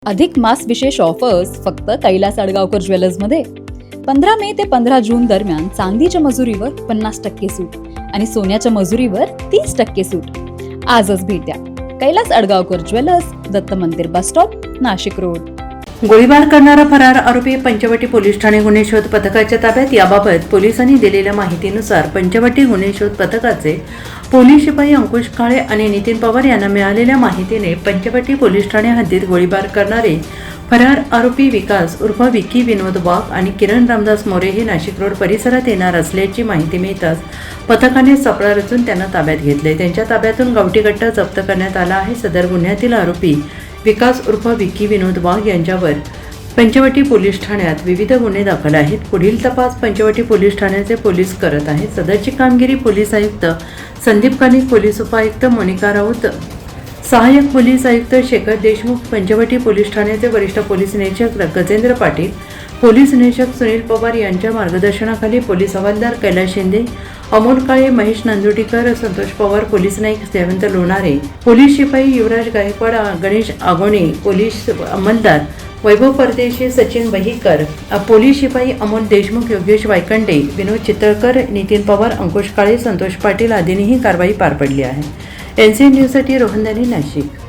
अधिक मास विशेष ऑफर्स फक्त कैलास अडगावकर ज्वेलर्समध्ये. 15 मे ते 15 जून दरम्यान चांदीच्या मजुरीवर 50% सूट आणि सोन्याच्या मजुरीवर 30% सूट. आजच भेट द्या. कैलास अडगावकर ज्वेलर्स, दत्त मंदिर बस स्टॉप, नाशिक रोड. गोळीबार करणारा फरार आरोपी पंचवटी पोलीस ठाणे गुन्हे शोध पथकाच्या ताब्यात. याबाबत पोलिसांनी दिलेल्या माहितीनुसार पंचवटी गुन्हे शोध पथकाचे पोलीस शिपाई अंकुश काळे आणि नितीन पवार यांना मिळालेल्या माहितीने पंचवटी पोलीस ठाणे हद्दीत गोळीबार करणारे फरार आरोपी विकास उर्फ विक्की विनोद वाघ आणि किरण रामदास मोरे हे नाशिक रोड परिसरात येणार असल्याची माहिती मिळताच पथकाने सापळा रचून त्यांना ताब्यात घेतले. त्यांच्या ताब्यातून गावठी कट्टा जप्त करण्यात आला आहे. सदर गुन्ह्यातील आरोपी विकास उर्फ विक्की विनोद वाघ यांच्यावर पंचवटी पोलीस ठाण्यात विविध गुन्हे दाखल आहेत. पुढील तपास पंचवटी पोलीस ठाण्याचे पोलीस करत आहेत. सदरची कामगिरी पोलीस आयुक्त संदीप कानिक, पोलीस उपायुक्त मोनिका राऊत, सहाय्यक पोलीस आयुक्त शेखर देशमुख, पंचवटी पोलीस ठाण्याचे वरिष्ठ पोलीस निरीक्षक गजेंद्र पाटील, पोलीस निरीक्षक सुनील पवार यांच्या मार्गदर्शनाखाली पोलीस हवालदार कैलास शिंदे, अमोल काळे, महेश नंदुटीकर, संतोष पवार, पोलीस नाईक जयवंत लोणारे, पोलीस शिपाई युवराज गायकवाड, गणेश आगोणे, पोलीस अंमलदार वैभव परदेशी, सचिन बहीकर, पोलीस शिपाई अमोल देशमुख, योगेश वायकंडे, विनोद चितळकर, नितीन पवार, अंकुश काळे, संतोष पाटील आदींनी ही कारवाई पार पडली आहे. NCN न्यूजसाठी रोहन दानी, नाशिक.